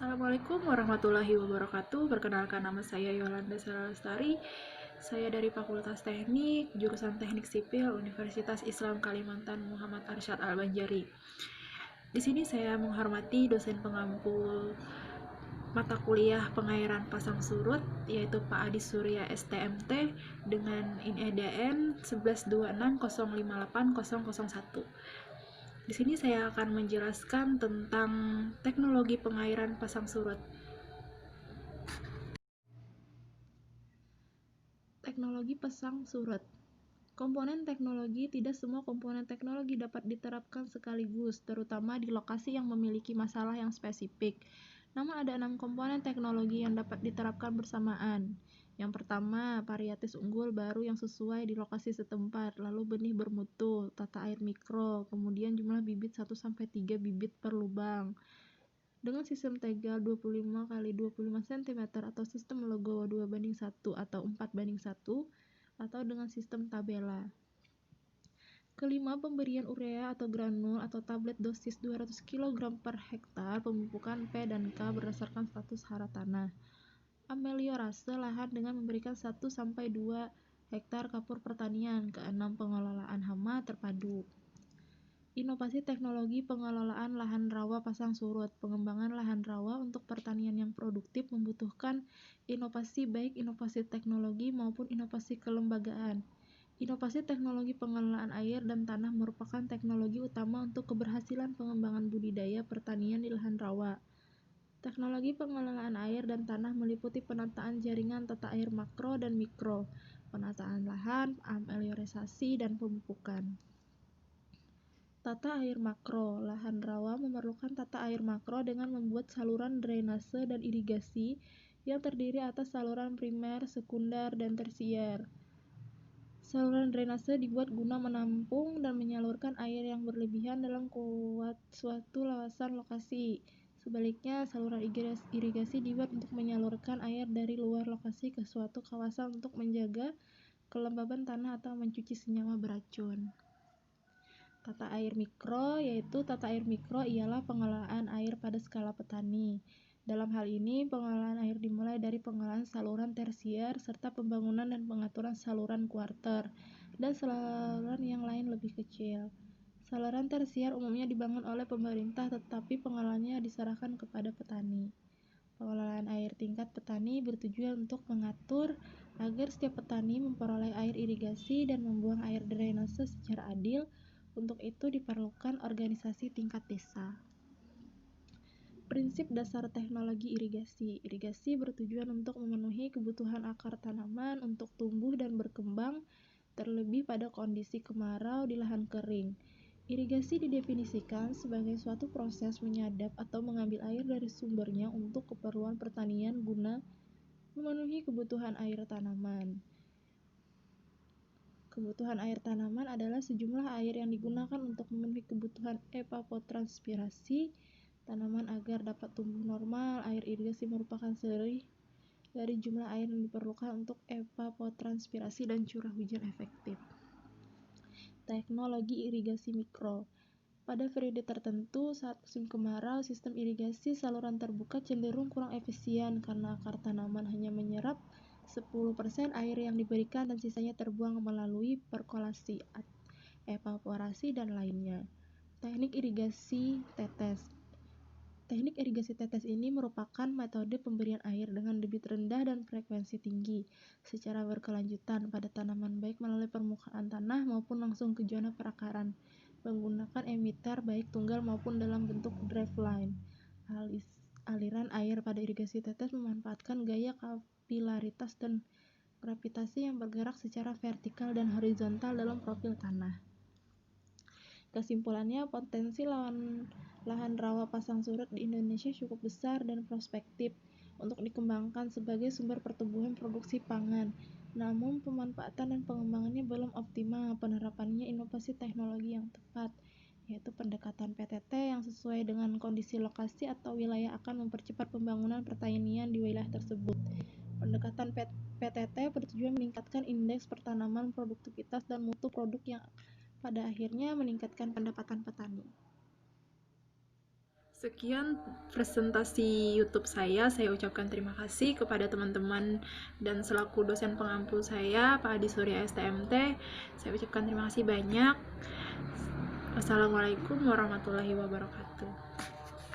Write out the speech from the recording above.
Assalamualaikum warahmatullahi wabarakatuh. Perkenalkan, nama saya Yolanda Lestari. Saya dari Fakultas Teknik, jurusan Teknik Sipil, Universitas Islam Kalimantan Muhammad Arsyad Al-Banjari. Di sini saya menghormati dosen pengampu mata kuliah pengairan pasang surut, yaitu Pak Adi Surya STMT dengan INEDN 1126058001. Di sini saya akan menjelaskan tentang teknologi pengairan pasang surut. Teknologi pasang surut. Komponen teknologi. Tidak semua komponen teknologi dapat diterapkan sekaligus, terutama di lokasi yang memiliki masalah yang spesifik. Namun ada 6 komponen teknologi yang dapat diterapkan bersamaan. Yang pertama, varietas unggul baru yang sesuai di lokasi setempat, lalu benih bermutu, tata air mikro, kemudian jumlah bibit 1-3 bibit per lubang. Dengan sistem tegal 25 x 25 cm atau sistem legowo 2:1 atau 4:1 atau dengan sistem tabela. Kelima, pemberian urea atau granul atau tablet dosis 200 kg per hektar pemupukan P dan K berdasarkan status hara tanah. Ameliorase lahan dengan memberikan 1-2 hektar kapur pertanian. Keenam, pengelolaan hama terpadu. Inovasi teknologi pengelolaan lahan rawa pasang surut. Pengembangan lahan rawa untuk pertanian yang produktif membutuhkan inovasi, baik inovasi teknologi maupun inovasi kelembagaan. Inovasi teknologi pengelolaan air dan tanah merupakan teknologi utama untuk keberhasilan pengembangan budidaya pertanian di lahan rawa. Teknologi pengelolaan air dan tanah meliputi penataan jaringan tata air makro dan mikro, penataan lahan, ameliorisasi, dan pemupukan. Tata air makro. Lahan rawa memerlukan tata air makro dengan membuat saluran drainase dan irigasi yang terdiri atas saluran primer, sekunder, dan tersier. Saluran drainase dibuat guna menampung dan menyalurkan air yang berlebihan dalam suatu kawasan lokasi. Sebaliknya, saluran irigasi dibuat untuk menyalurkan air dari luar lokasi ke suatu kawasan untuk menjaga kelembaban tanah atau mencuci senyawa beracun. Tata air mikro, yaitu tata air mikro ialah pengelolaan air pada skala petani. Dalam hal ini, pengelolaan air dimulai dari pengelolaan saluran tersier serta pembangunan dan pengaturan saluran kuarter dan saluran yang lain lebih kecil. Saluran tersier umumnya dibangun oleh pemerintah, tetapi pengelolaannya diserahkan kepada petani. Pengelolaan air tingkat petani bertujuan untuk mengatur agar setiap petani memperoleh air irigasi dan membuang air drainase secara adil. Untuk itu diperlukan organisasi tingkat desa. Prinsip dasar teknologi irigasi. Irigasi bertujuan untuk memenuhi kebutuhan akar tanaman untuk tumbuh dan berkembang, terlebih pada kondisi kemarau di lahan kering. Irigasi didefinisikan sebagai suatu proses menyadap atau mengambil air dari sumbernya untuk keperluan pertanian guna memenuhi kebutuhan air tanaman. Kebutuhan air tanaman adalah sejumlah air yang digunakan untuk memenuhi kebutuhan evapotranspirasi tanaman agar dapat tumbuh normal. Air irigasi merupakan selisih dari jumlah air yang diperlukan untuk evapotranspirasi dan curah hujan efektif. Teknologi irigasi mikro. Pada periode tertentu, saat musim kemarau, sistem irigasi saluran terbuka cenderung kurang efisien karena akar tanaman hanya menyerap 10% air yang diberikan dan sisanya terbuang melalui perkolasi, evaporasi, dan lainnya. Teknik irigasi tetes. Teknik irigasi tetes ini merupakan metode pemberian air dengan debit rendah dan frekuensi tinggi secara berkelanjutan pada tanaman, baik melalui permukaan tanah maupun langsung ke zona perakaran, menggunakan emitter baik tunggal maupun dalam bentuk driveline. Aliran air pada irigasi tetes memanfaatkan gaya kapilaritas dan gravitasi yang bergerak secara vertikal dan horizontal dalam profil tanah. Kesimpulannya, potensi lahan rawa pasang surut di Indonesia cukup besar dan prospektif untuk dikembangkan sebagai sumber pertumbuhan produksi pangan. Namun, pemanfaatan dan pengembangannya belum optimal. Penerapannya inovasi teknologi yang tepat, yaitu pendekatan PTT yang sesuai dengan kondisi lokasi atau wilayah akan mempercepat pembangunan pertanian di wilayah tersebut. Pendekatan PTT bertujuan meningkatkan indeks pertanaman, produktivitas, dan mutu produk yang pada akhirnya meningkatkan pendapatan petani. Sekian presentasi YouTube saya ucapkan terima kasih kepada teman-teman dan selaku dosen pengampu saya, Pak Adi Surya STMT. Saya ucapkan terima kasih banyak. Wassalamualaikum warahmatullahi wabarakatuh.